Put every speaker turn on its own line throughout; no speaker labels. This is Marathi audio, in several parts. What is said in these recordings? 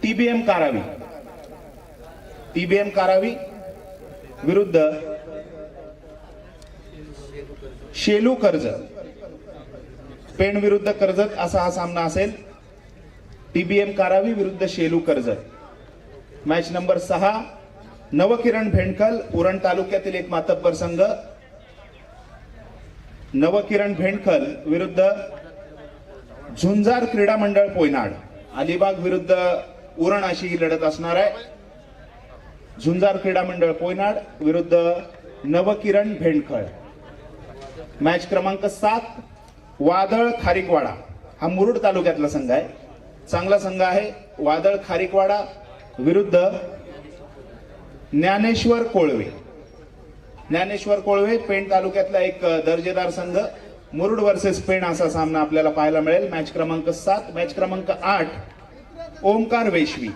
टीबीएम कारावी, टीबीएम कारावी विरुद्ध शेलू कर्जत, पेण विरुद्ध कर्जत असा हा सामना असेल। टीबीएम कारावी विरुद्ध शेलू कर्जत। मॅच नंबर 6 नवकिरण भेंडकल उरण तालुक्यातील एक मातब्बर संघ, नवकिरण भेंडकल विरुद्ध झुंजार क्रीडा मंडळ पोयनाड, अलिबाग विरुद्ध उरण अशी ही लढत असणार आहे। झुंजार क्रीडा मंडळ पोयनाड विरुद्ध नवकिरण भेंडकळ। मॅच क्रमांक 7 वादळ खारिकवाडा, हा मुरुड तालुक्यातला संघ आहे, चांगला संघ आहे। वादळ खारिकवाडा विरुद्ध ज्ञानेश्वर कोळवे, ज्ञानेश्वर कोळवे पेण तालुक्यातला एक दर्जेदार संघ, मुरुड वर्सेस पेण असा सामना आपल्याला पाहायला मिळेल। मॅच क्रमांक 7। मॅच क्रमांक 8 ओमकार वेशवी,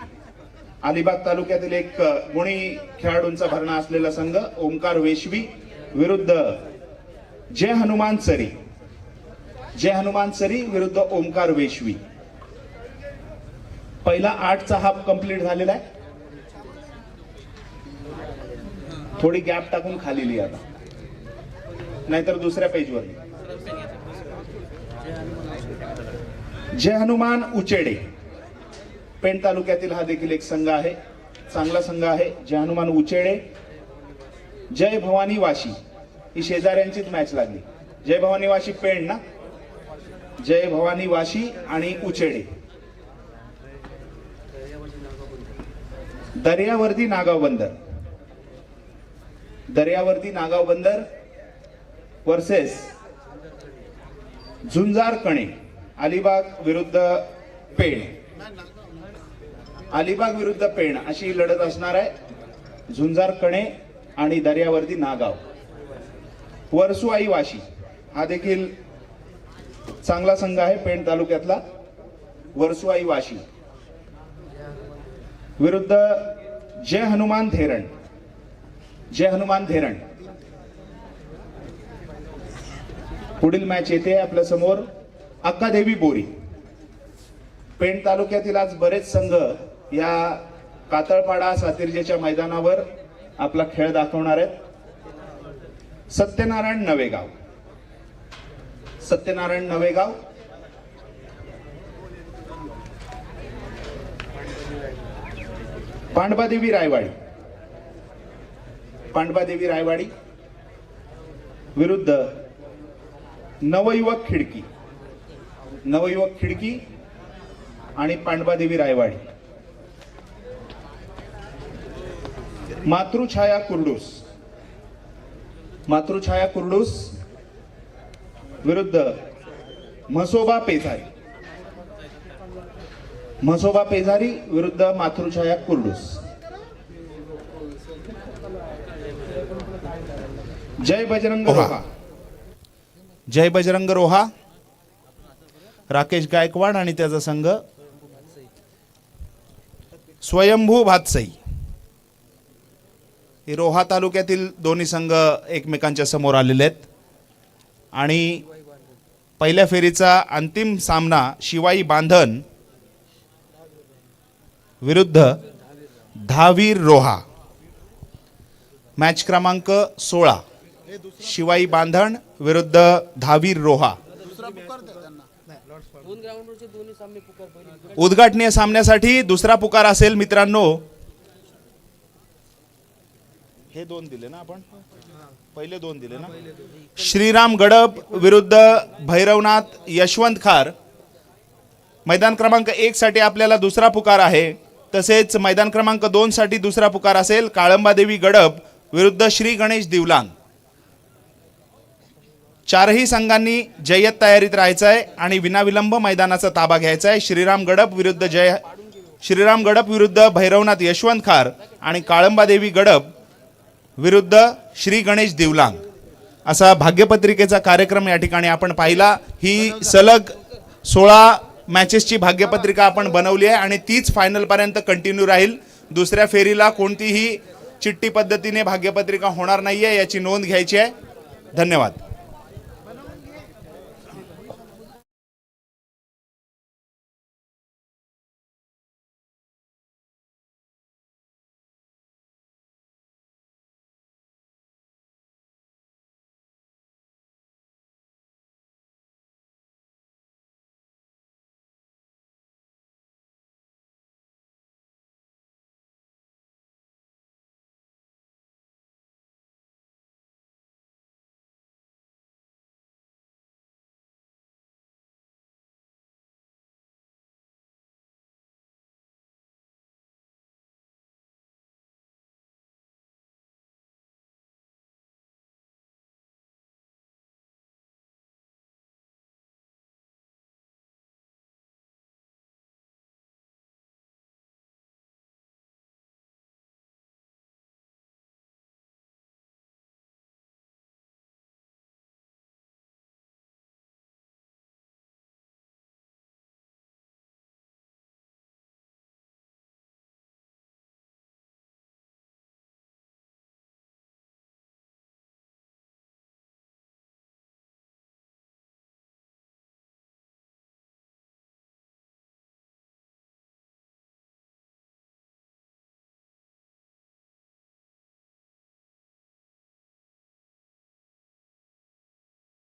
अलिबाग तालुक्यातील एक गुणी खेळाडूंचा भरणा असलेला संघ, ओमकार वेशवी विरुद्ध जय हनुमान सरी, जय हनुमान सरी विरुद्ध ओमकार वेशवी। पहिला 8चा हाफ कंप्लीट झालेला आहे, थोडी गॅप टाकून खाली लिहा आता, नाहीतर दुसऱ्या पेजवर। जय हनुमान उचेडे, पेण तालुक्यातील हा देखील एक संघ आहे, चांगला संघ आहे। जय हनुमान उचेडे, जय भवानी वाशी, ही शेजाऱ्यांचीच मॅच लागली। जय भवानी वाशी पेण ना, जय भवानी वाशी आणि उचेडे। दर्यावर्दी नागाव बंदर, दर्यावर्दी नागाव बंदर वर्सेस झुंजार कणे, अलिबाग विरुद्ध पेण, अलिबाग विरुद्ध पेण अशी ही लढत असणार आहे। झुंजार कणे आणि दर्यावर्दी नागाव। वरसुआई वाशी, हा देखील चांगला संघ आहे पेण तालुक्यातला, वरसुआई वाशी विरुद्ध जय हनुमान धेरण, जय हनुमान धेरण। पुढील मॅच येते आपल्या समोर अक्कादेवी बोरी, पेण तालुक्यातील आज बरेच संघ या कातळपाडा सातिर्जेच्या मैदानावर आपला खेळ दाखवणार आहेत। सत्यनारायण नवेगाव, सत्यनारायण नवेगाव पांडवादेवी रायवाडी, पांडवादेवी रायवाडी विरुद्ध नवयुवक खिडकी, नवयुवक खिडकी आणि पांडवादेवी रायवाडी। मातृछाया कुर्डूस, मातृछाया कुर्डूस विरुद्ध म्हसोबा पेझारी, म्हसोबा पेझारी विरुद्ध मातृछाया कुर्डूस। जय बजरंग रोहा, जय बजरंग रोहा राकेश गायकवाड आणि त्याचा संघ स्वयंभू भातसई, हे रोहा तालुक्यातील दोन्ही संघ एकमेकांच्या समोर आलेले आहेत। आणि पहिल्या फेरीचा अंतिम सामना शिवाई बांधण विरुद्ध धावीर रोहा। मॅच क्रमांक 16 शिवाई बांधण विरुद्ध धावीर रोहा। उद्घाटनीय सामन्यासाठी दुसरा पुकार असेल मित्रांनो, हे 2 दिले ना आपण, पहिले 2 दिले ना। श्रीराम गडब विरुद्ध भैरवनाथ यशवंत खार। मैदान क्रमांक 1 साठी आपल्याला दुसरा पुकार आहे, तसेच मैदान क्रमांक 2 साठी दुसरा पुकार असेल काळंबादेवी गडब विरुद्ध श्री गणेश दिवलांग। चारही संघांनी जय्यत तयारीत राहायचं आहे आणि विनाविलंब मैदानाचा ताबा घ्यायचा आहे। श्रीराम गडब विरुद्ध भैरवनाथ यशवंत खार आणि काळंबादेवी गडब विरुद्ध श्री गणेश दिवलांग असा भाग्यपत्रिकेचा कार्यक्रम या ठिकाणी आपण पाहिला। ही सलग 16 मॅचेसची भाग्यपत्रिका आपण बनवली आहे आणि तीच फायनल पर्यंत कंटिन्यू राहील। दुसऱ्या फेरीला कोणतीही चिठ्ठी पद्धतीने भाग्यपत्रिका होणार नाहीये, याची नोंद घ्यायची आहे। धन्यवाद।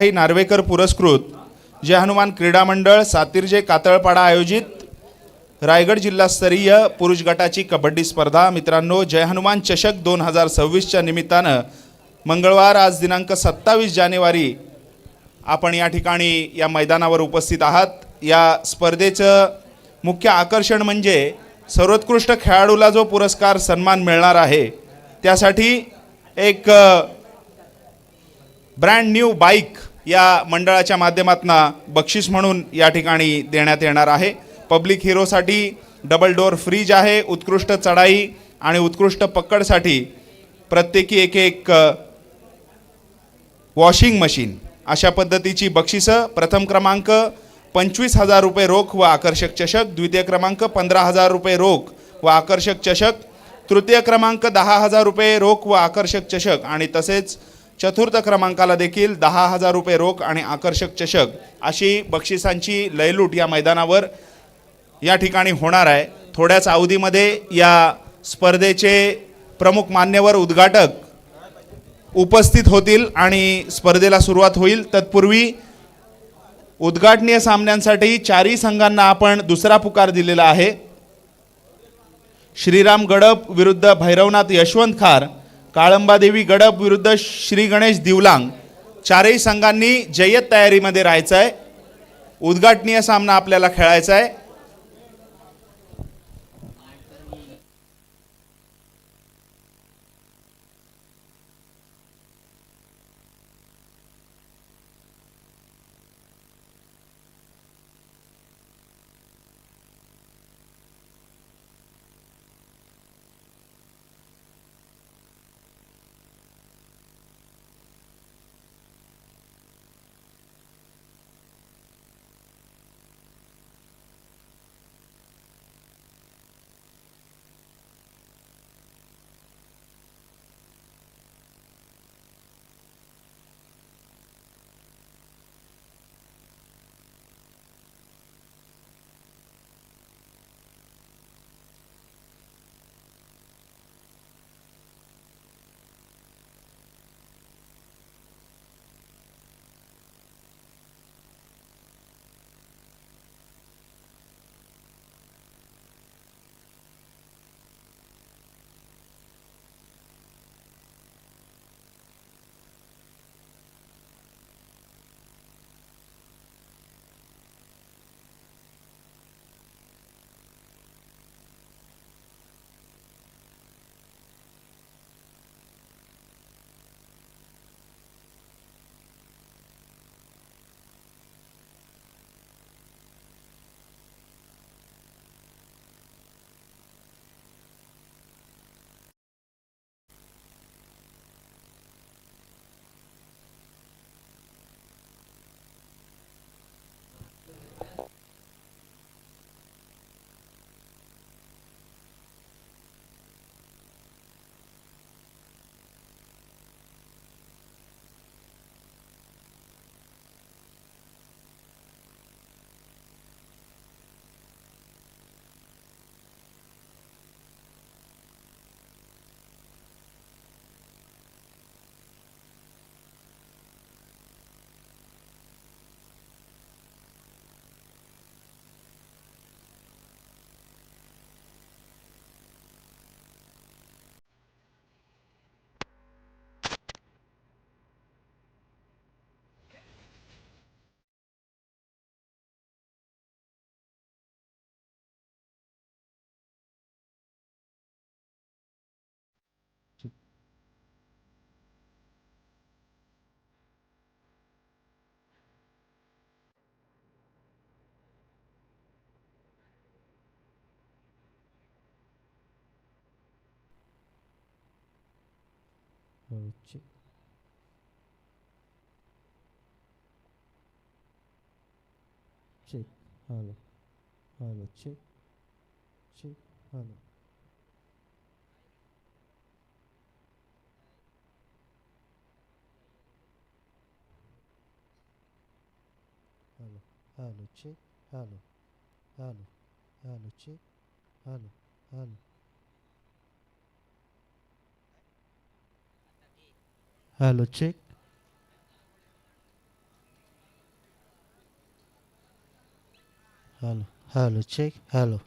नार्वेकर पुरस्कृत जय हनुमान क्रीडा मंडळ सातिर्जे कातळपाडा आयोजित रायगड जिल्हास्तरीय पुरुष गटाची कबड्डी स्पर्धा मित्रांनो जय हनुमान चषक 2026च्या निमित्तानं मंगळवार आज दिनांक 27 जानेवारी आपण या ठिकाणी या मैदानावर उपस्थित आहात। या स्पर्धेचं मुख्य आकर्षण म्हणजे सर्वोत्कृष्ट खेळाडूला जो पुरस्कार सन्मान मिळणार आहे त्यासाठी एक ब्रँड न्यू बाईक या मंडळाच्या माध्यमातून बक्षीस म्हणून या ठिकाणी देण्यात येणार आहे। पब्लिक हिरोसाठी डबल डोअर फ्रीज आहे, उत्कृष्ट चढाई आणि उत्कृष्ट पकडसाठी प्रत्येकी एक वॉशिंग मशीन अशा पद्धतीची बक्षिसं। प्रथम क्रमांक 25,000 रुपये रोख व आकर्षक चषक, द्वितीय क्रमांक 15,000 रुपये रोख व आकर्षक चषक, तृतीय क्रमांक 10,000 रुपये रोख व आकर्षक चषक आणि तसेच चतुर्थ क्रमांकाला देखील 10,000 रुपये रोख आणि आकर्षक चषक अशी बक्षिसांची लयलूट या मैदानावर या ठिकाणी होणार आहे। थोड्याच अवधीमध्ये या स्पर्धेचे प्रमुख मान्यवर उद्घाटक उपस्थित होतील आणि स्पर्धेला सुरुवात होईल। तत्पूर्वी उद्घाटनीय सामन्यांसाठी चारही संघांना आपण दुसरा पुकार दिलेला आहे। श्रीराम गडप विरुद्ध भैरवनाथ यशवंत खार, काळंबादेवी गडप विरुद्ध श्री गणेश दिवलांग, चारही संघांनी जय्यत तयारीमध्ये राहायचं आहे। उद्घाटनीय सामना आपल्याला खेळायचा आहे।
Check. Check. Hello. Hello. Check. Check. Hello. Hello. Hello. Check. Hello. Hello. Hello. Check. Hello. Hello. Hello. Check. Hello, check. Hello.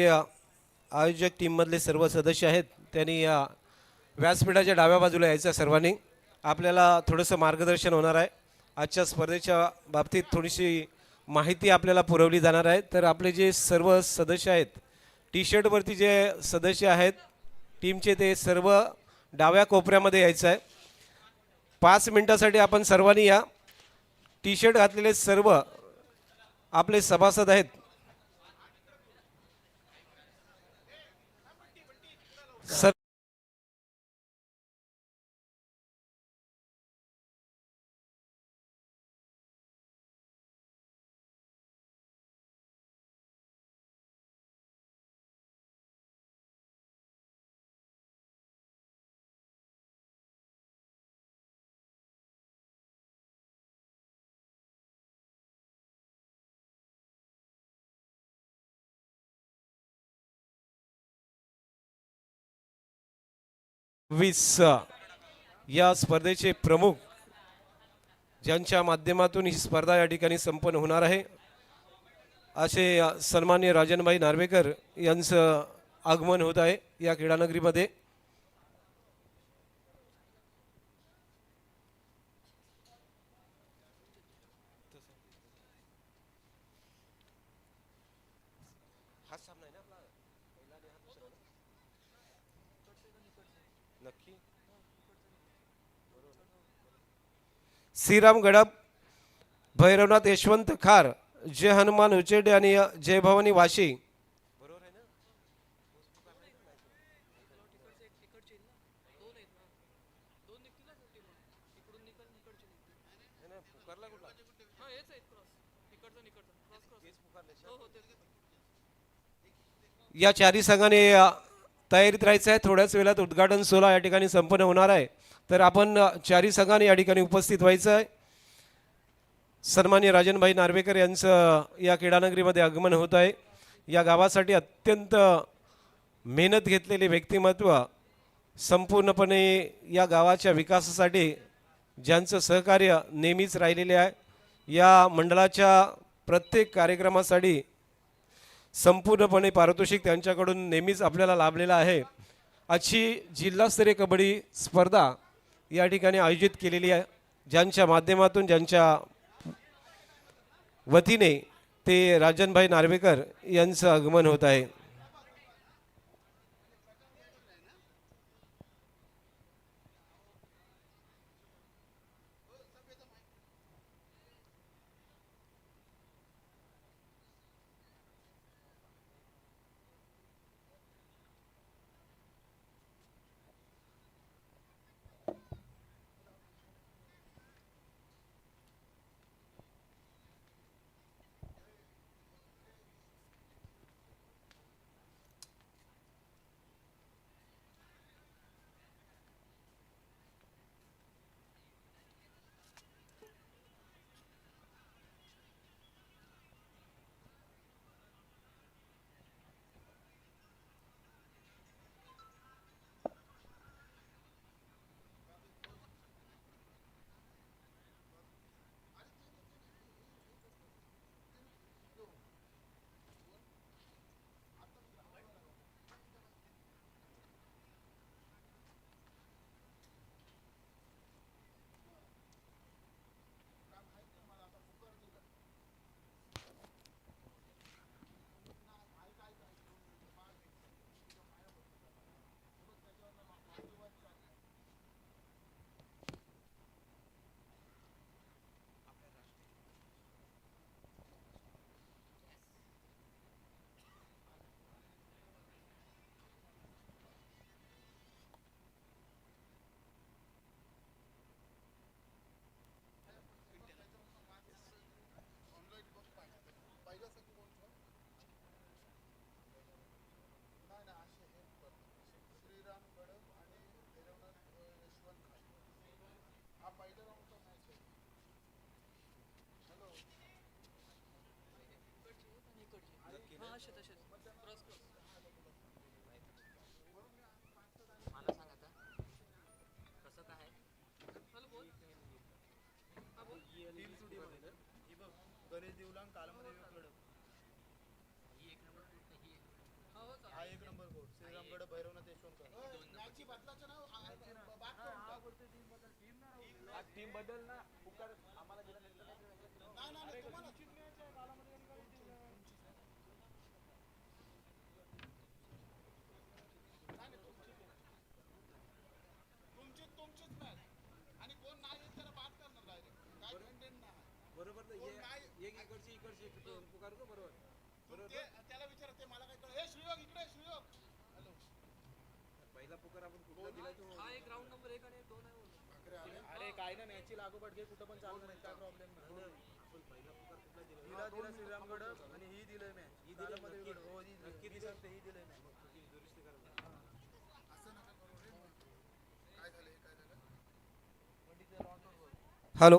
आयोजक टीममधले सर्व सदस्य आहेत त्यांनी व्यासपीठाच्या डाव्या बाजूला यायचं सर्वांनी. आपल्याला थोडंसं मार्गदर्शन होणार आहे. आजच्या स्पर्धेच्या बाबतीत थोडीशी माहिती आपल्याला पुरवली जाणार आहे. तर आपले जे सर्व सदस्य आहेत, टी शर्टवरती जे सदस्य आहेत टीमचे, ते सर्व डाव्या कोपऱ्यामध्ये यायचं आहे. 5 मिनिटासाठी आपण सर्वांनी या. टी शर्ट घातलेले सर्व आपले सभासद आहेत सर. या स्पर्धेचे प्रमुख, ज्यांच्या माध्यमातून ही स्पर्धा या ठिकाणी संपन्न होणार आहे, असे सन्माननीय राजनभाई नार्वेकर यांचं आगमन होत आहे या क्रीडानगरीमध्ये. श्रीराम गडप, भैरवनाथ यशवंत खार, जय हनुमान उचेडे आणि जय भवानी वाशी. या चारही संघाने तयारीत राहायचं आहे. थोड्याच वेळात उद्घाटन सोहळा या ठिकाणी संपन्न होणार आहे. तर आपण चारही संघाने या ठिकाणी उपस्थित व्हायचं आहे. सन्माननीय राजनभाई नार्वेकर यांचं या क्रीडानगरीमध्ये आगमन होत आहे. या गावासाठी अत्यंत मेहनत घेतलेले व्यक्तिमत्व, संपूर्णपणे या गावाच्या विकासासाठी ज्यांचं सहकार्य नेहमीच राहिलेले आहे, या मंडळाच्या प्रत्येक कार्यक्रमासाठी संपूर्णपणे पारितोषिक त्यांच्याकडून नेहमीच आपल्याला लाभलेलं आहे. अशी जिल्हास्तरीय कबड्डी स्पर्धा या ठिकाणी आयोजित केलेली आहे, ज्यांच्या माध्यमातून, ज्यांच्या वतीने ते राजनभाई नार्वेकर यांचं आगमन होत आहे.
अरे काय ना मॅचची लागोपाठ घे कुठं पण चालणार नाही काय प्रॉब्लेम नाही दिला श्रीरामगड आणि ही दिलंय मॅच ही दिलं हो ही सांगते ही दिलंय मॅच
हॅलो,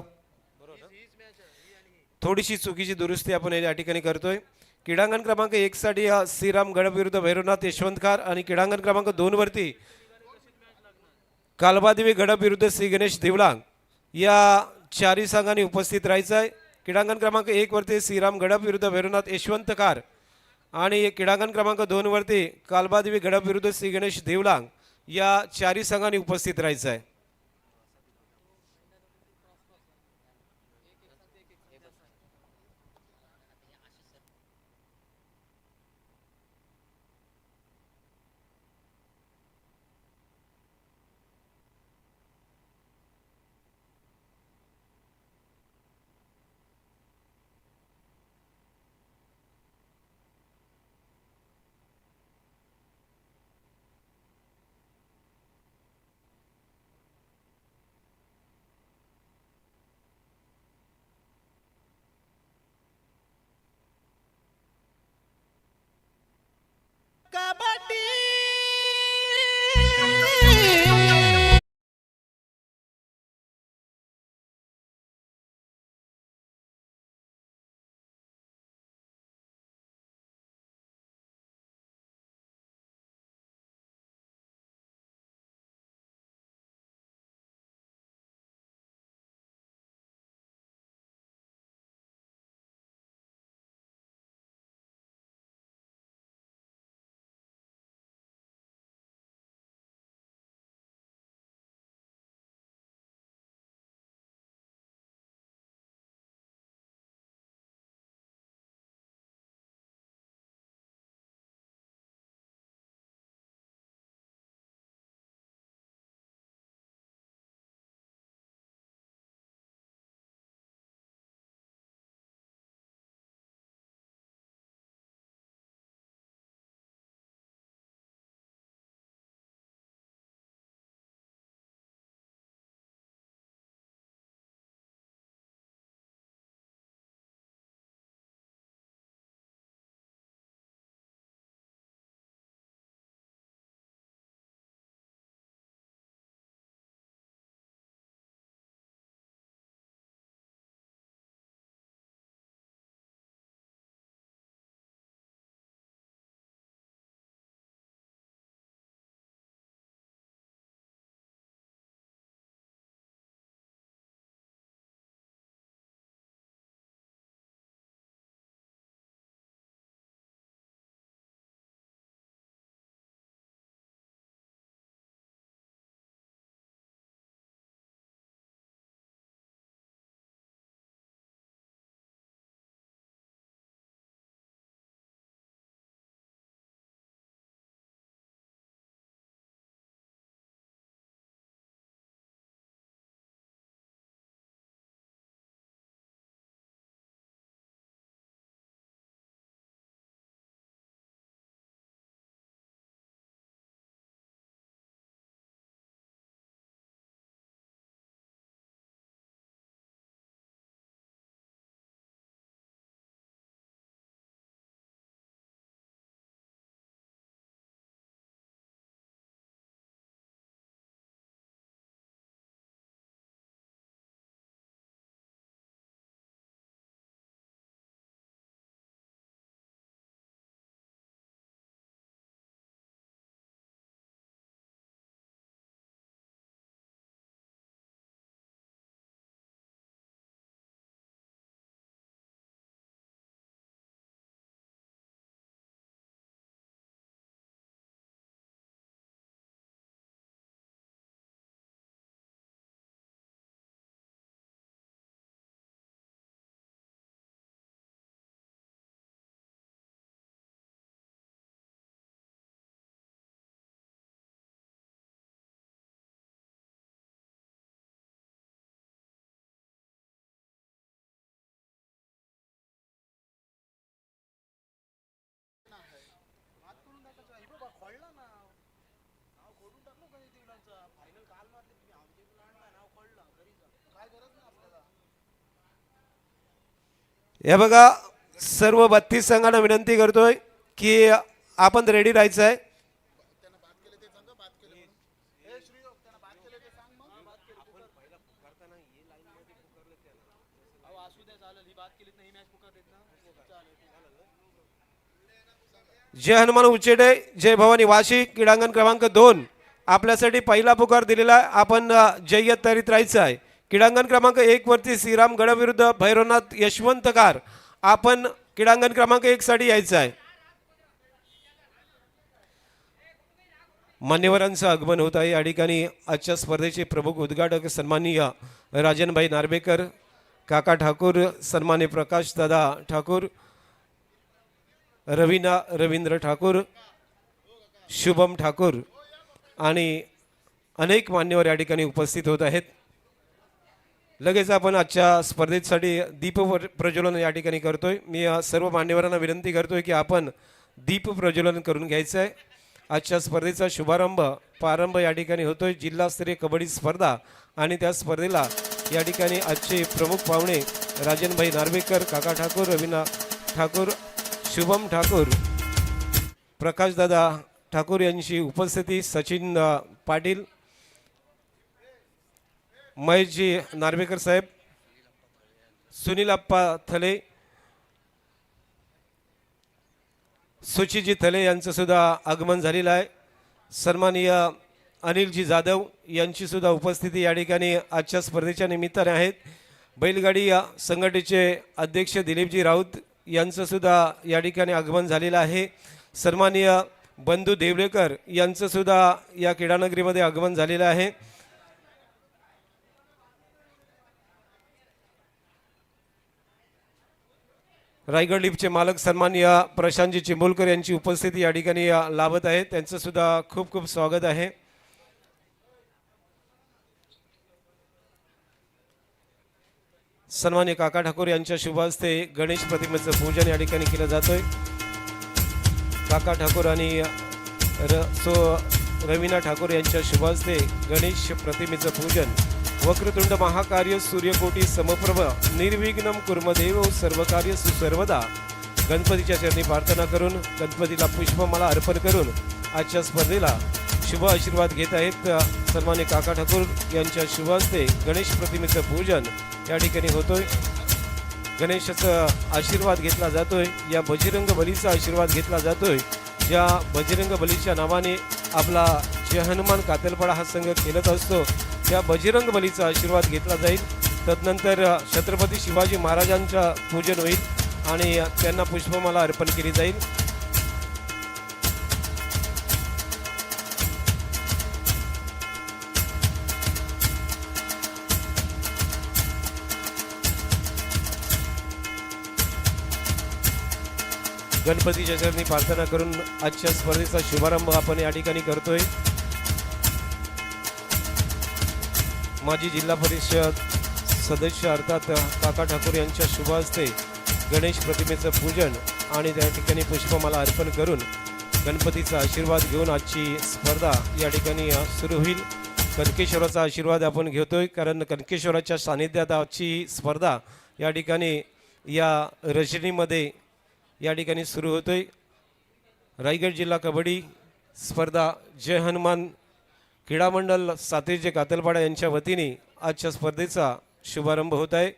थोडीशी चुकीची दुरुस्ती आपण या ठिकाणी करतोय. क्रीडांगण क्रमांक 1 साठी हा श्रीराम गड विरुद्ध भैरवनाथ यशवंतकार आणि क्रीडांगण क्रमांक 2 वरती कालबादेवी गड विरुद्ध श्री गणेश देवलांग या चारही संघांनी उपस्थित राहायचं आहे. क्रीडांगण क्रमांक 1 वरती श्रीराम गडप विरुद्ध भैरवनाथ यशवंतकार आणि क्रीडांगण क्रमांक 2 वरती कालबादेवी गडप विरुद्ध श्री गणेश देवलांग या चारही संघांनी उपस्थित राहायचं आहे. हे बघा, सर्व 32 संघांना विनंती करतोय की आपण रेडी राहायचं आहे. जय हनुमान उचेडे, जय भवानी वाशी, क्रीडांगण क्रमांक 2 आपल्यासाठी पहिला पुकार दिलेला आहे. आपण जय्यत तयारीत राहायचं आहे. क्रीडांगण क्रमांक 1 वरती श्रीराम गड विरुद्ध भैरवनाथ यशवंतकार, आपण क्रीडांगण क्रमांक 1 साठी यायचं आहे. मान्यवरांचं आगमन होत आहे. या ठिकाणी आजच्या स्पर्धेचे प्रमुख उद्घाटक सन्माननीय राजनभाई नार्वेकर, काका ठाकूर, सन्मान्य प्रकाश दादा ठाकूर, रवींद्र ठाकूर, शुभम ठाकूर आणि अनेक मान्यवर या ठिकाणी उपस्थित होत आहेत. लगेच आपण आजच्या स्पर्धेसाठी दीप प्रज्वलन या ठिकाणी करतोय. मी सर्व मान्यवरांना विनंती करतोय की आपण दीप प्रज्वलन करून घ्यायचं आहे. आजच्या स्पर्धेचा प्रारंभ या ठिकाणी होतोय. जिल्हास्तरीय कबड्डी स्पर्धा आणि त्या स्पर्धेला या ठिकाणी आजचे प्रमुख पाहुणे राजनभाई नार्वेकर, काका ठाकूर, रवीना ठाकूर, शुभम ठाकूर, प्रकाशदादा ठाकूर यांची उपस्थिती, सचिन पाटील, महेशजी नार्वेकर साहेब, सुनील अप्पा थले, सुचिजी थले यांचं सुद्धा आगमन झालेलं आहे. सन्माननीय अनिलजी जाधव यांची सुद्धा उपस्थिती या ठिकाणी आजच्या स्पर्धेच्या निमित्ताने आहेत. बैलगाडी संघटनेचे अध्यक्ष दिलीपजी राऊत यांचं सुद्धा या ठिकाणी आगमन झालेलं आहे. सन्माननीय बंधू देवलेकर यांचं सुद्धा या क्रीडानगरीमध्ये आगमन झालेलं आहे. रायगड लिपचे मालक सन्माननीय प्रशांतजी चिंबोलकर यांची उपस्थिती या ठिकाणी लाभत आहे. त्यांचं सुद्धा खूप खूप स्वागत आहे. सन्मान्य काका ठाकूर यांच्या शुभ हस्ते गणेश प्रतिमेचं पूजन या ठिकाणी केलं जातोय. काका ठाकूर आणि रवीना ठाकूर यांच्या शुभ हस्ते गणेश प्रतिमेचं पूजन. वक्रतुंड महाकार्य सूर्यकोटी समप्रभ निर्विघ्नं कुर्मदेव सर्व कार्य सुसर्वदा. गणपतीच्या चरणी प्रार्थना करून गणपतीला पुष्पमाला अर्पण करून आजच्या स्पर्धेला शुभ आशीर्वाद घेत आहेत. सन्मान्य काका ठाकूर यांच्या शुभ हस्ते गणेश प्रतिमेचं पूजन या ठिकाणी होतोय. गणेशाचा आशीर्वाद घेतला जातोय. या बजरंग बलीचा आशीर्वाद घेतला जातोय. ज्या बजरंग बलीच्या नावाने आपला जय हनुमान कातलपाडा हा संघ खेळत असतो, त्या बजरंग बलीचा आशीर्वाद घेतला जाईल. तदनंतर छत्रपती शिवाजी महाराजांचा पूजन होईल आणि त्यांना पुष्पमाला अर्पण केली जाईल. गणपतीच्या चरणी प्रार्थना करून आजच्या स्पर्धेचा शुभारंभ आपण या ठिकाणी करतोय. माजी जिल्हा परिषद सदस्य अर्थात काका ठाकूर यांच्या शुभ हस्ते गणेश प्रतिमेचं पूजन आणि त्या ठिकाणी पुष्पमाला अर्पण करून गणपतीचा आशीर्वाद घेऊन आजची स्पर्धा या ठिकाणी सुरू होईल. कनकेश्वराचा आशीर्वाद आपण घेतोय, कारण कनकेश्वराच्या सानिध्यात आजची स्पर्धा या ठिकाणी या रजनीमध्ये या ठिकाणी सुरू होतोय. रायगड जिल्हा कबड्डी स्पर्धा जय हनुमान क्रीडा मंडळ सातेजे कातलपाडा यांच्या वतीने आजच्या स्पर्धेचा शुभारंभ होत आहे.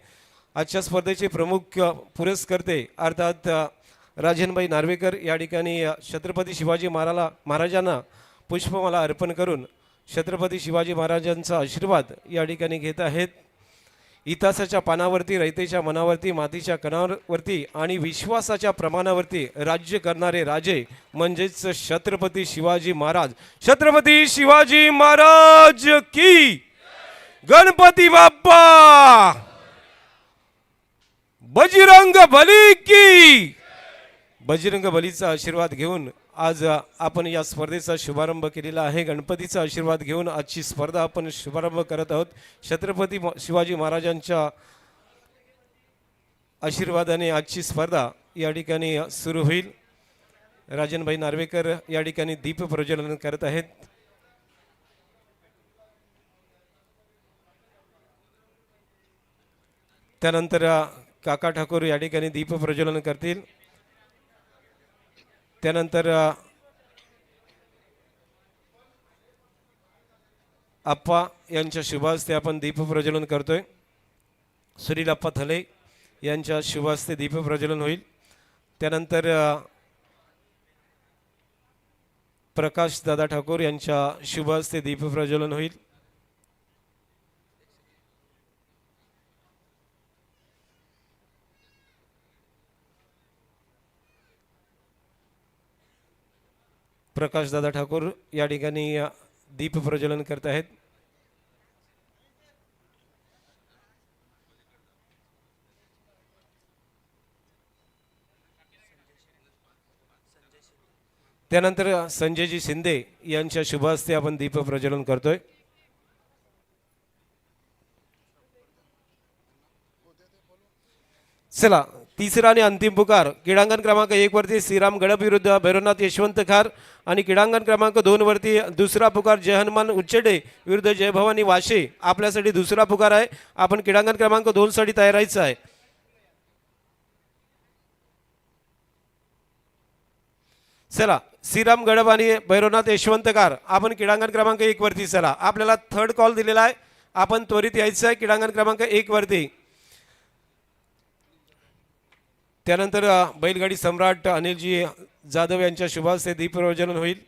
आजच्या स्पर्धेचे प्रमुख पुरस्कर्ते अर्थात राजनभाई नार्वेकर या ठिकाणी छत्रपती शिवाजी महाराजांना पुष्पमाला अर्पण करून छत्रपती शिवाजी महाराजांचा आशीर्वाद या ठिकाणी घेत आहेत. इतिहासाच्या पानावरती, रयतेच्या मनावरती, मातीच्या कणावरती आणि विश्वासाच्या प्रमाणावरती राज्य करणारे राजे म्हणजेच छत्रपती शिवाजी महाराज. छत्रपती शिवाजी महाराज की गणपती बाप्पा, बजरंग बली की. बजरंग बलीचा आशीर्वाद घेऊन आज आपण या स्पर्धेचा शुभारंभ केलेला आहे. गणपतीचा आशीर्वाद घेऊन आजची स्पर्धा आपण शुभारंभ करत आहोत. छत्रपती शिवाजी महाराजांच्या आशीर्वादाने आजची स्पर्धा या ठिकाणी सुरू होईल. राजनभाई नार्वेकर या ठिकाणी दीप प्रज्वलन करत आहेत. त्यानंतर काका ठाकूर या ठिकाणी दीप प्रज्वलन करतील. त्यानंतर आप्पा यांच्या शुभ हस्ते आपण दीप प्रज्वलन करतोय. सुनील आप्पा थले यांच्या शुभ हस्ते दीप प्रज्वलन होईल. त्यानंतर प्रकाश दादा ठाकूर यांच्या शुभ हस्ते दीप प्रज्वलन होईल. प्रकाश दादा ठाकूर या ठिकाणी दीप प्रज्वलन करत आहेत. त्यानंतर संजयजी शिंदे यांच्या शुभ हस्ते आपण दीप प्रज्वलन करतोय. चला तिसरा आणि अंतिम पुकार क्रीडांगण क्रमांक 1 वरती श्रीराम गडप विरुद्ध भैरवनाथ यशवंत खार आणि क्रीडांगण क्रमांक 2 वरती दुसरा पुकार जय हनुमान उच्चडे विरुद्ध जय भवानी वाशे. आपल्यासाठी दुसरा पुकार आहे. आपण क्रीडांगण क्रमांक 2 साठी तयार राहायचं आहे. चला श्रीराम गडप आणि भैरवनाथ यशवंतकार आपण क्रीडांगण क्रमांक 1 वरती. चला आपल्याला थर्ड कॉल दिलेला आहे. आपण त्वरित यायचं आहे क्रीडांगण क्रमांक 1 वरती. त्यानंतर बैलगाडी सम्राट अनिलजी जाधव यांच्या शुभ हस्ते दीप प्रज्वलन होईल.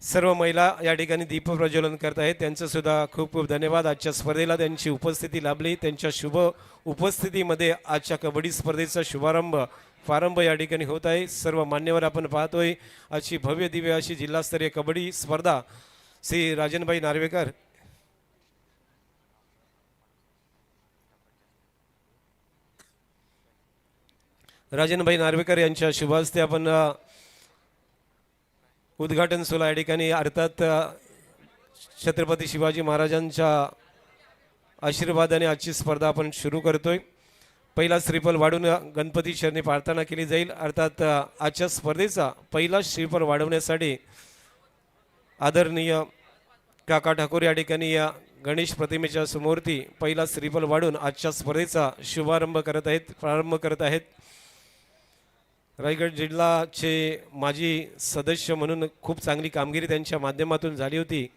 सर्व महिला या ठिकाणी दीप प्रज्वलन करत आहेत. त्यांचं सुद्धा खूप खूप धन्यवाद. आजच्या स्पर्धेला त्यांची उपस्थिती लाभली. त्यांच्या शुभ उपस्थितीमध्ये आजच्या कबड्डी स्पर्धेचा प्रारंभ या ठिकाणी होत आहे. सर्व मान्यवर आपण पाहतोय. अशी भव्य दिव्य अशी जिल्हास्तरीय कबड्डी स्पर्धा श्री राजनभाई नार्वेकर यांच्या शुभ हस्ते आपण उद्घाटन सोहळा या ठिकाणी अर्थात छत्रपती शिवाजी महाराजांच्या आशीर्वादाने आजची स्पर्धा आपण सुरू करतोय. पहिला श्रीफल वाढून गणपती चरणी प्रार्थना केली जाईल. अर्थात आजच्या स्पर्धेचा पहिला श्रीफल वाढवण्यासाठी आदरणीय काका ठाकूर या ठिकाणी या गणेश प्रतिमेच्या समोरती पहिला श्रीफल वाढून आजच्या स्पर्धेचा प्रारंभ करत आहेत. रायगड जिल्ह्याचे माजी सदस्य म्हणून खूप चांगली कामगिरी त्यांच्या माध्यमातून झाली होती.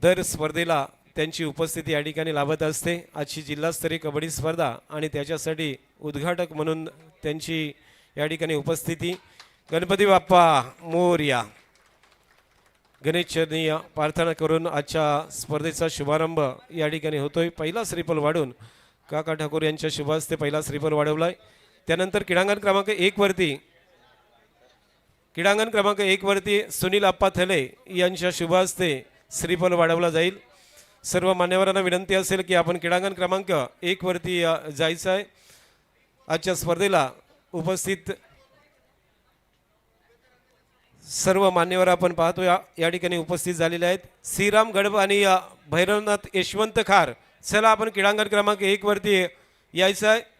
दर स्पर्धेला त्यांची उपस्थिती या ठिकाणी लाभत असते. आजची जिल्हास्तरीय कबड्डी स्पर्धा आणि त्याच्यासाठी उद्घाटक म्हणून त्यांची या ठिकाणी उपस्थिती. गणपती बाप्पा मोरया. गणेश चरणी प्रार्थना करून आजच्या स्पर्धेचा शुभारंभ या ठिकाणी होतोय. पहिला श्रीफल वाढून काका ठाकूर यांच्या शुभ हस्ते पहिला श्रीफल वाढवलाय. त्यानंतर क्रीडांगण क्रमांक 1 वरती सुनील आप्पा थले यांच्या शुभ हस्ते श्रीफल वाढवला जाईल. सर्व मान्यवरांना विनंती असेल की आपण क्रीडांगण क्रमांक 1 वरती जायचं आहे. आजच्या स्पर्धेला उपस्थित सर्व मान्यवर आपण पाहतो या ठिकाणी उपस्थित झालेले आहेत. श्रीराम गडप आणि भैरवनाथ यशवंत खार. चला आपण क्रीडांगण क्रमांक 1 वरती यायचं आहे.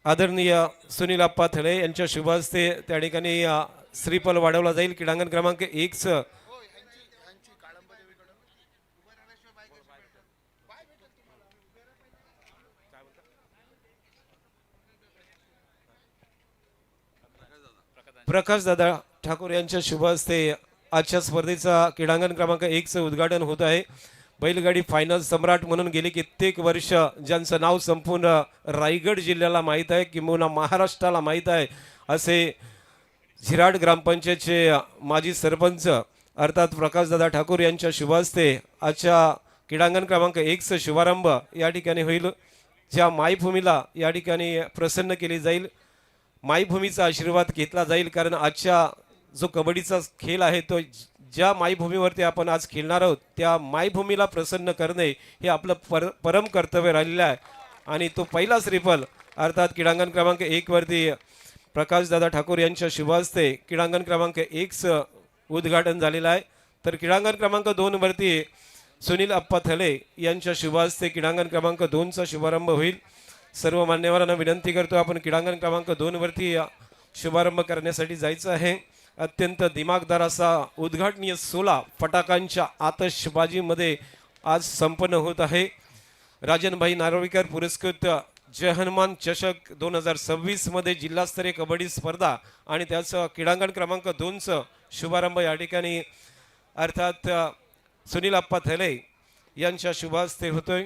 आदरणीय सुनील आप्पा थळे यांच्या शुभ हस्ते त्या ठिकाणी श्रीफल वाढवला जाईल. क्रीडांगण क्रमांक 1 प्रकाश दादा ठाकूर यांच्या शुभ हस्ते आजच्या स्पर्धेचा क्रीडांगण क्रमांक 1 उद्घाटन होत आहे. बैलगाडी फायनल सम्राट म्हणून गेली कित्येक वर्ष ज्यांचं नाव संपूर्ण रायगड जिल्ह्याला माहीत आहे, किंबहुना महाराष्ट्राला माहीत आहे, असे झिराड ग्रामपंचायतचे माजी सरपंच अर्थात प्रकाशदादा ठाकूर यांच्या शुभ हस्ते आजच्या क्रीडांगण क्रमांक 1 शुभारंभ या ठिकाणी होईल. ज्या मायभूमीला या ठिकाणी प्रसन्न केली जाईल, मायभूमीचा आशीर्वाद घेतला जाईल. कारण आजच्या जो कबड्डीचा खेळ आहे तो ज्या मायभूमीवरती आपण आज खेळणार आहोत त्या मायभूमीला प्रसन्न करणे हे आपलं परम कर्तव्य राहिलेलं आहे. आणि तो पहिला श्रीफल अर्थात क्रीडांगण क्रमांक 1 वरती प्रकाशदादा ठाकूर यांच्या शुभ हस्ते क्रीडांगण क्रमांक 1 उद्घाटन झालेलं आहे. तर क्रीडांगण क्रमांक 2 वरती सुनील अप्पा थले यांच्या शुभ हस्ते क्रीडांगण क्रमांक 2 चा शुभारंभ होईल. सर्व मान्यवरांना विनंती करतो आपण क्रीडांगण क्रमांक 2 वरती शुभारंभ करण्यासाठी जायचं आहे. अत्यंत दिमागदार असा उद्घाटनीय सोहळा फटाकांच्या आतषबाजीमध्ये आज संपन्न होत आहे. राजनभाई नार्वेकर पुरस्कृत जय हनुमान चषक 2026 मध्ये जिल्हास्तरीय कबड्डी स्पर्धा आणि त्याचं क्रीडांगण क्रमांक 2चं शुभारंभ या ठिकाणी अर्थात सुनील अप्पा थले यांच्या शुभ हस्ते होतोय.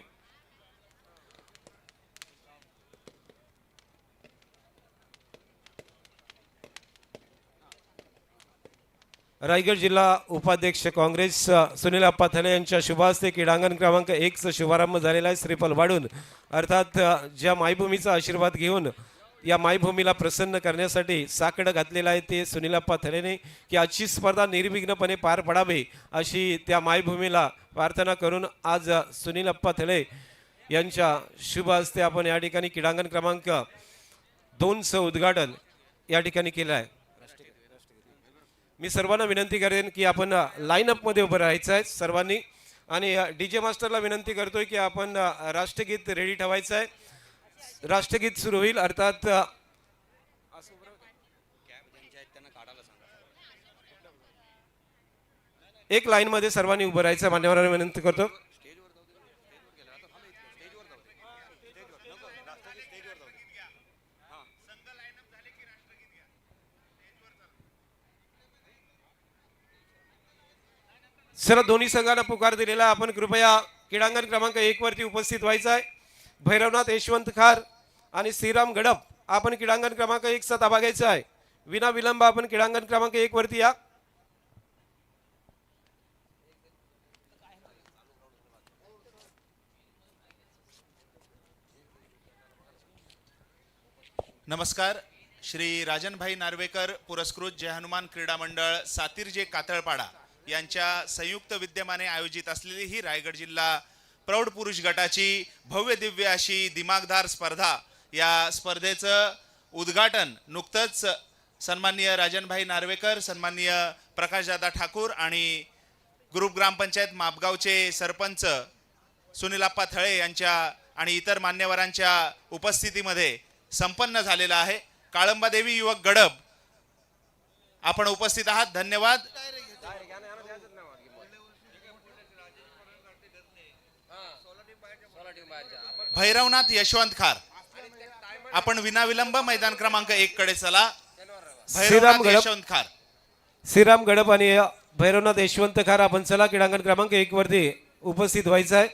रायगड जिल्हा उपाध्यक्ष काँग्रेस सुनील अप्पा थले यांच्या शुभ हस्ते क्रीडांगण क्रमांक 1चा शुभारंभ झालेला आहे. श्रीफल वाढून अर्थात ज्या मायभूमीचा आशीर्वाद घेऊन या मायभूमीला प्रसन्न करण्यासाठी साकडं घातलेलं आहे ते सुनील अप्पा थलेने की आजची स्पर्धा निर्विघ्नपणे पार पडावी अशी त्या मायभूमीला प्रार्थना करून आज सुनील अप्पा थले यांच्या शुभ हस्ते आपण या ठिकाणी क्रीडांगण क्रमांक 2चं उद्घाटन या ठिकाणी केलं आहे. मी सर्वांना विनंती करेन की आपण लाईनअपमध्ये उभं राहायचं आहे सर्वांनी आणि डीजे मास्टरला विनंती करतोय की आपण राष्ट्रगीत रेडी ठेवायचं आहे. राष्ट्रगीत सुरू होईल अर्थात एक लाईन मध्ये सर्वांनी उभं राहायचं मान्यवरांना विनंती करतो. चला दोन्ही संघांना पुकार दिलेला आपण कृपया क्रीडांगण क्रमांक 1 वरती उपस्थित व्हायचं आहे. भैरवनाथ यशवंत खार आणि श्रीराम गडप आपण क्रीडांगण क्रमांक 1 चा ताबा घ्यायचा आहे. विना विलंब आपण क्रीडांगण क्रमांक 1 वरती या.
नमस्कार. श्री राजनभाई नार्वेकर पुरस्कृत जय हनुमान क्रीडा मंडळ सातिर्जे कातळपाडा यांच्या संयुक्त विद्यमाने आयोजित असलेली ही रायगड जिल्हा प्रौढ पुरुष गटाची भव्य दिव्य अशी दिमागदार स्पर्धा, या स्पर्धेचं उद्घाटन नुकतंच सन्माननीय राजनभाई नार्वेकर, सन्माननीय प्रकाशदादा ठाकूर आणि ग्रुप ग्रामपंचायत मापगावचे सरपंच सुनीलप्पा थळे यांच्या आणि इतर मान्यवरांच्या उपस्थितीमध्ये संपन्न झालेला आहे. काळंबादेवी युवक गडब आपण उपस्थित आहात, धन्यवाद. भैरवनाथ यशवंत खार आपण विनाविलंब मैदान क्रमांक 1 कडे चला. भैरवनाथ यशवंत खार,
श्रीराम गडप आणि भैरवनाथ यशवंत खार आपण चला क्रीडांगण क्रमांक 1 वरती उपस्थित व्हायचं आहे.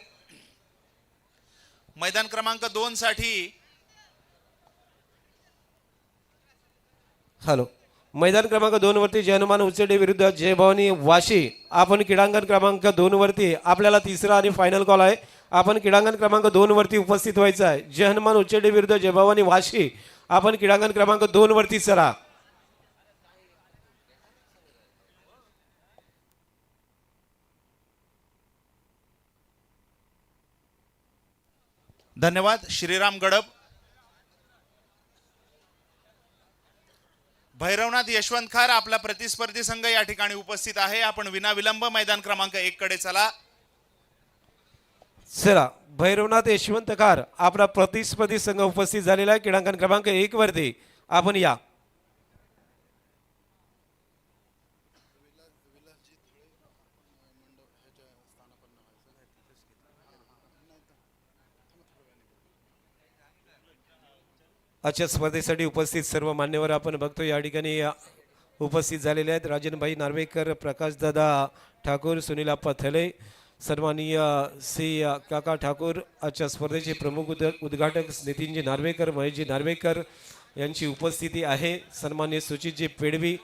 मैदान क्रमांक 2 साठी
हॅलो, मैदान क्रमांक 2 वरती जय हनुमान उचेडे विरुद्ध जय भवानी वाशी आपण क्रीडांगण क्रमांक 2 वरती आपल्याला तिसरा आणि फायनल कॉल आहे. आपण क्रीडांगण क्रमांक 2 वरती उपस्थित व्हायचं आहे. जय हनुमान उचेडे विरुद्ध जय भवानी वाशी आपण क्रीडांगण क्रमांक 2 वरती चला.
धन्यवाद. श्रीराम गडब, भैरवनाथ यशवंत खार आपला प्रतिस्पर्धी संघ या ठिकाणी उपस्थित आहे. आपण विनाविलंब मैदान क्रमांक 1 कडे चला.
चला, भैरवनाथ यशवंत खार आपला प्रतिस्पर्धी संघ उपस्थित झालेला आहे क्रीडांगण क्रमांक 1 वरती आपण या. आजच्या स्पर्धेसाठी उपस्थित सर्व मान्यवर आपण बघतो या ठिकाणी उपस्थित झालेले आहेत. राजनभाई नार्वेकर, प्रकाशदादा ठाकूर, सुनीलप्पा थले, सन्माननीय श्री काका ठाकूर, आजच्या स्पर्धेचे प्रमुख उद्घाटक नितीनजी नार्वेकर, महेशजी नार्वेकर यांची उपस्थिती आहे. सन्माननीय सुचितजी पेडवी,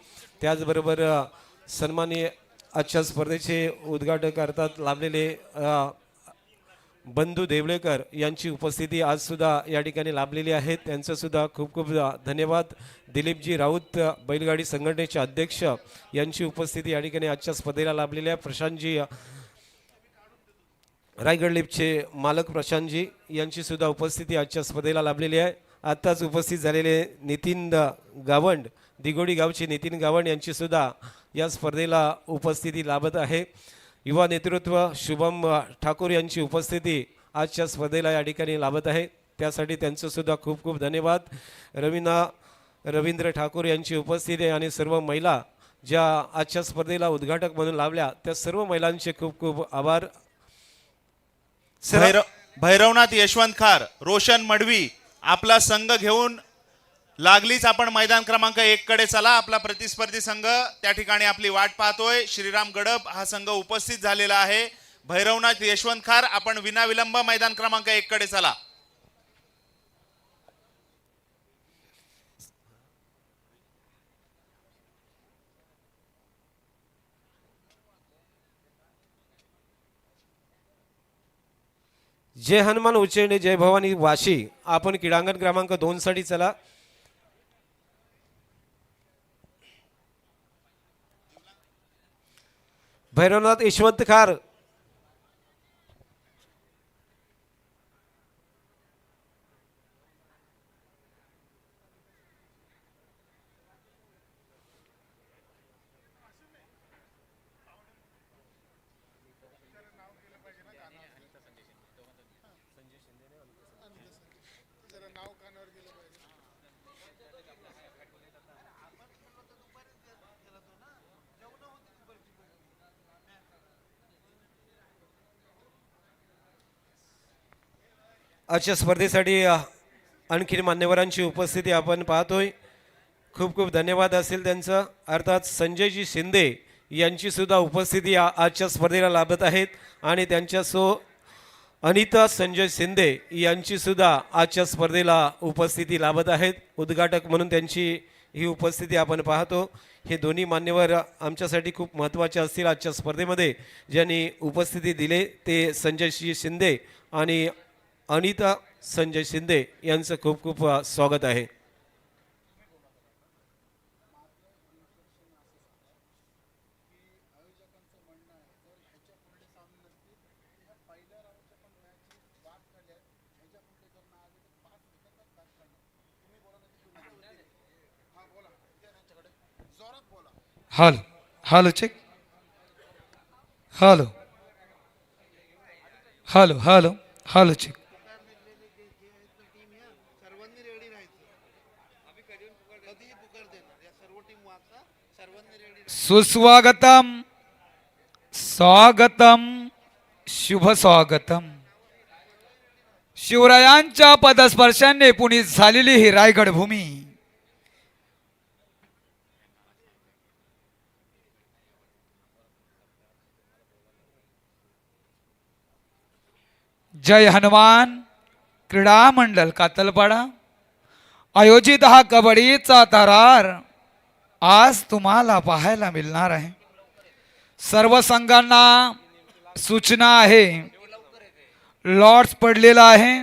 त्याचबरोबर सन्माननीय आजच्या स्पर्धेचे उद्घाटक अर्थात लाभलेले बंधू देवळेकर यांची उपस्थिती आज सुद्धा या ठिकाणी लाभलेली आहे. त्यांचं सुद्धा खूप खूप धन्यवाद. दिलीपजी राऊत, बैलगाडी संघटनेचे अध्यक्ष, यांची उपस्थिती या ठिकाणी आजच्या स्पर्धेला लाभलेली आहे. प्रशांतजी रायगड लिपचे मालक प्रशांतजी यांची सुद्धा उपस्थिती आजच्या स्पर्धेला लाभलेली आहे. आत्ताच उपस्थित झालेले नितीन गावंड दिगोडी गावचे नितीन गावण यांची सुद्धा या स्पर्धेला उपस्थिती लाभत आहे. युवा नेतृत्व शुभम ठाकूर यांची उपस्थिती आजच्या स्पर्धेला या ठिकाणी लाभत आहे. त्यासाठी त्यांचं सुद्धा खूप खूप धन्यवाद. रवींद्र ठाकूर यांची उपस्थिती आणि सर्व महिला ज्या आजच्या स्पर्धेला उद्घाटक म्हणून लाभल्या त्या सर्व महिलांचे खूप खूप आभार.
भैरवनाथ यशवंत खार, रोशन मडवी आपला संघ घेऊन लागलीच आपण मैदान क्रमांक 1 कडे चला. आपला प्रतिस्पर्धी संघ त्या ठिकाणी आपली वाट पाहतोय. श्रीराम गडप हा संघ उपस्थित झालेला आहे. भैरवनाथ यशवंत खार, आपण विनाविलंब मैदान क्रमांक 1 कडे चला.
जय हनुमान उच्चेने जय भवानी वाशी, आपण क्रीडांगण क्रमांक 2 साठी चला. भैरवनाथ यशवंत खार, आजच्या स्पर्धेसाठी आणखी मान्यवरांची उपस्थिती आपण पाहतोय. खूप खूप धन्यवाद असेल त्यांचं. अर्थात संजयजी शिंदे यांची सुद्धा उपस्थिती आजच्या स्पर्धेला लाभत आहेत आणि त्यांच्या अनिता संजय शिंदे यांची सुद्धा आजच्या स्पर्धेला उपस्थिती लाभत आहेत. उद्घाटक म्हणून त्यांची ही उपस्थिती आपण पाहतो. हे दोन्ही मान्यवर आमच्यासाठी खूप महत्त्वाचे असतील आजच्या स्पर्धेमध्ये. ज्यांनी उपस्थिती दिले ते संजयजी शिंदे आणि अनिता संजय शिंदे यांचं खूप खूप स्वागत आहे.
Hello hello check. Hello hello hello hello check.
सर्वांनी रेडी राहायचं. आम्ही कधीही पुकार देणार. या सर्व टीम वाचा, सर्वांनी रेडी.
सुस्वागतम, स्वागतम, शुभ स्वागतम. शिवरायांच्या पदस्पर्शाने पुनीत झालेली ही रायगड भूमी जय हनुमान क्रीडा मंडळ कातलपाडा आयोजित हा कबड्डीचा थरार आज तुम्हाला पाहायला मिळणार आहे. सर्व संघांना सूचना आहे, लॉट्स पडलेला आहे.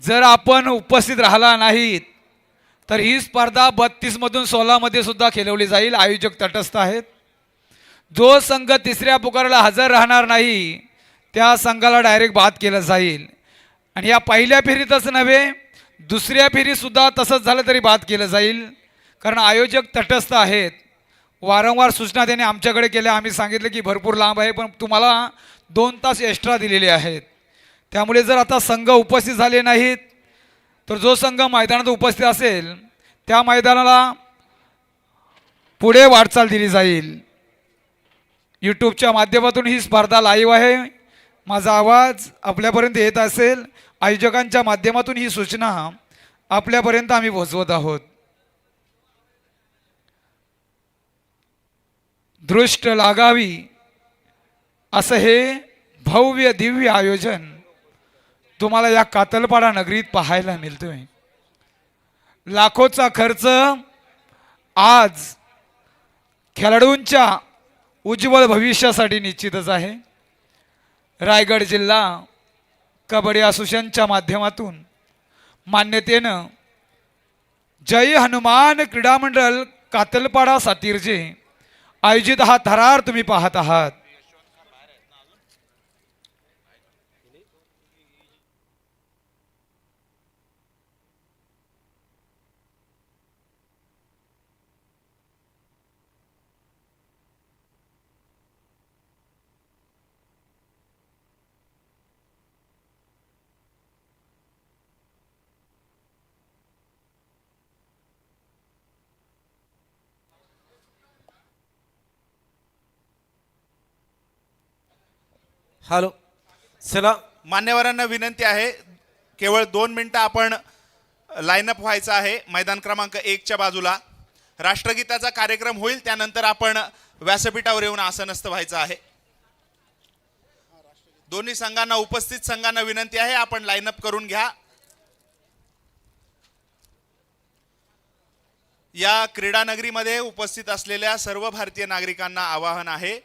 जर आपण उपस्थित राहिला नाहीत तर ही स्पर्धा 32 मधून 16 मध्ये सुद्धा खेळवली जाईल. आयोजक तटस्थ आहेत. जो संघ तिसऱ्या पुकाराला हजर राहणार नाही त्या संघाला डायरेक्ट बाद केलं जाईल. आणि या पहिल्या फेरीतच नव्हे, दुसऱ्या फेरीत सुद्धा तसंच झालं तरी बाद केलं जाईल. कारण आयोजक तटस्थ आहेत. वारंवार सूचना त्यांनी आमच्याकडे केल्या. आम्ही सांगितलं की भरपूर लांब आहे, पण तुम्हाला 2 तास एक्स्ट्रा दिलेले आहेत. त्यामुळे जर आता संघ उपस्थित झाले नाहीत तर जो संघ मैदानात उपस्थित असेल त्या मैदानाला पुढे वाटचाल दिली जाईल. यूट्यूबच्या माध्यमातून ही स्पर्धा लाईव्ह आहे. माझा आवाज आपल्यापर्यंत येत असेल. आयोजकांच्या माध्यमातून ही सूचना आपल्यापर्यंत आम्ही पोहोचवत आहोत. दृष्ट लागावी असं हे भव्य दिव्य आयोजन तुम्हाला या कातलपाडा नगरीत पाहायला मिळतोय. लाखोचा खर्च आज खेळाडूंच्या उज्ज्वल भविष्यासाठी निश्चितच आहे. रायगड जिल्हा कबड्डी असोसिएशनच्या माध्यमातून मान्यतेनं जय हनुमान क्रीडा मंडळ कातलपाडा सातीर्जे आयोजित हा थरार तुम्ही पाहत आहात.
हॅलो. चला
मान्यवरांना विनंती आहे, केवळ 2 मिनिटं आपण लाईनअप व्हायचं आहे. मैदान क्रमांक 1च्या बाजूला राष्ट्रगीताचा कार्यक्रम होईल, त्यानंतर आपण व्यासपीठावर येऊन आसनस्थ व्हायचं आहे. दोन्ही संघांना, उपस्थित संघांना विनंती आहे, आपण लाईनअप करून घ्या. या क्रीडा नगरीमध्ये उपस्थित असलेल्या सर्व भारतीय नागरिकांना आवाहन आहे,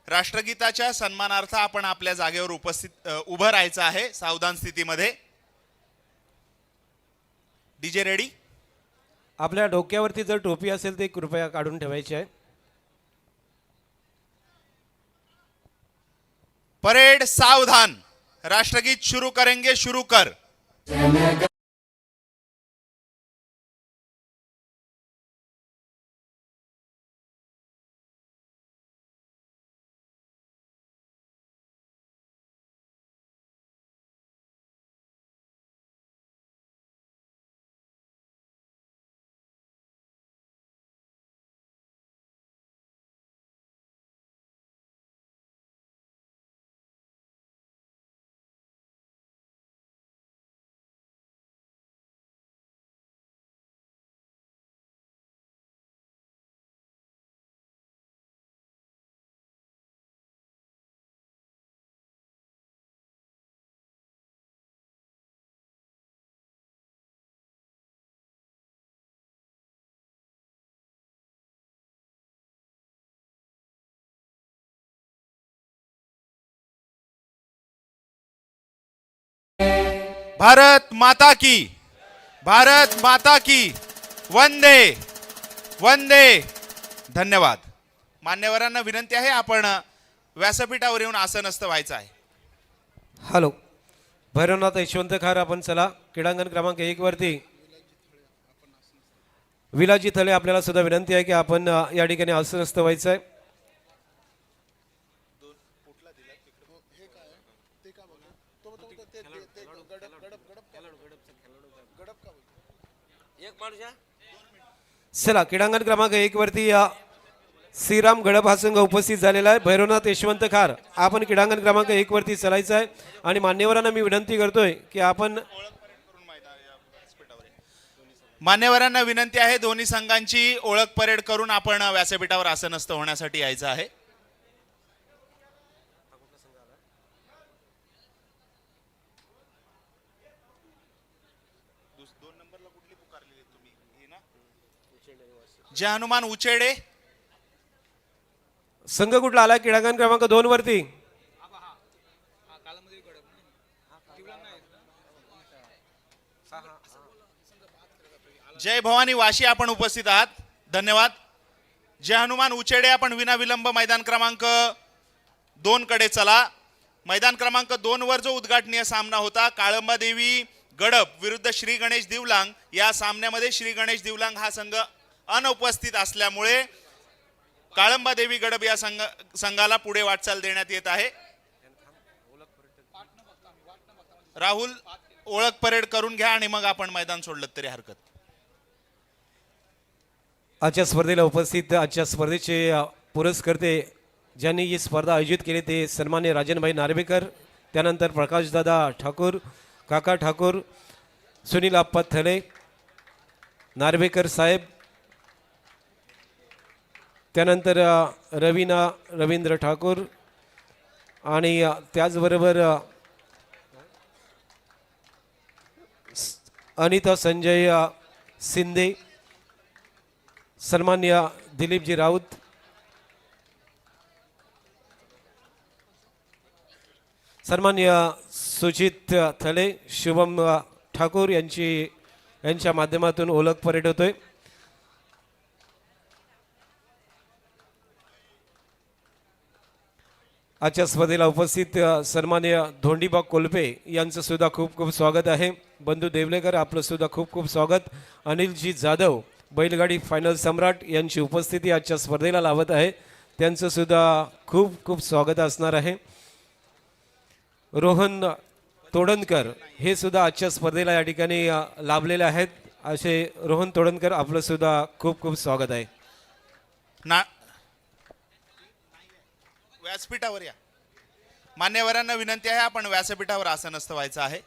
राष्ट्रगीताच्या सन्मानार्थ आपण आपल्या जागेवर उभं राहायचं आहे सावधान स्थितीमध्ये. DJ ready.
आपल्या डोक्यावरती जर टोपी असेल ते कृपया काढून ठेवायची आहे.
परेड सावधान. राष्ट्रगीत शुरू करेंगे, शुरू कर. भारत माता की, भारत माता की, वंदे वंदे. धन्यवाद. मान्यवरांना विनंती आहे, आपण व्यासपीठावर येऊन आसनस्थ व्हायचं आहे.
हॅलो. भैरवनाथ यशवंत खार, आपण चला क्रीडांगण क्रमांक 1 वरती. विलाजी थले, आपल्याला सुद्धा विनंती आहे की आपण या ठिकाणी आसनस्थ व्हायचं आहे. चला क्रीडांगण क्रमांक 1 वरती श्रीराम गडप हा संघ उपस्थित झालेला आहे. भैरवनाथ यशवंत खार, आपण क्रीडांगण क्रमांक 1 वरती चलायचं आहे. आणि मान्यवरांना मी विनंती करतोय की आपण,
मान्यवरांना विनंती आहे, दोन्ही संघांची ओळख परेड करून आपण व्यासपीठावर आसनस्थ होण्यासाठी यायचं आहे. जय हनुमान उचेडे.
संघ कुठला आला क्रीडांगण क्रमांक 2 वरती?
जय भवानी वाशी, आपण उपस्थित आहात, धन्यवाद. जय हनुमान उचेडे, आपण विनाविलंब मैदान क्रमांक 2 कडे चला. मैदान क्रमांक 2 वर जो उद्घाटनीय सामना होता, काळंबा देवी गडप विरुद्ध श्री गणेश दिवलांग, या सामन्यामध्ये श्री गणेश दिवलांग हा संघ अनुपस्थित असल्यामुळे काळंबा देवी गडप या संघाला पुढे वाटचाल देण्यात येत आहे. राहुल, ओळख परेड करून घ्या आणि मग आपण मैदान सोडलं तरी हरकत.
आजच्या स्पर्धेला उपस्थित, आजच्या स्पर्धेचे पुरस्कर्ते ज्यांनी ही स्पर्धा आयोजित केली ते सन्मान्य राजनभाई नार्वेकर, त्यानंतर प्रकाशदादा ठाकूर, काका ठाकूर, सुनील आप्पा थले, नार्वेकर साहेब, त्यानंतर रवीना रवींद्र ठाकूर आणि त्याचबरोबर अनिता संजय शिंदे, सन्मान्य दिलीपजी राऊत, सन्मान्य सुचित थले, शुभम ठाकूर यांच्या माध्यमातून ओळख परेड होतोय. आजच्या स्पर्धेला उपस्थित सन्मान्य धोंडीबा कोल्पे यांचं सुद्धा खूप खूप स्वागत आहे. बंधू देवलेकर, आपलं सुद्धा खूप खूप स्वागत. अनिलजी जाधव, बैलगाडी फायनल सम्राट, यांची उपस्थिती आजच्या स्पर्धेला लाभत आहे, त्यांचं सुद्धा खूप खूप स्वागत असणार आहे. रोहन तोडणकर हे सुद्धा आजच्या स्पर्धेला या ठिकाणी लाभलेले आहेत. असे रोहन तोडणकर, आपलं सुद्धा खूप खूप स्वागत आहे.
व्यासपीठावर या. मान्यवरांना विनंती आहे, आपण व्यासपीठावर आसनस्थ व्हायचं आहे.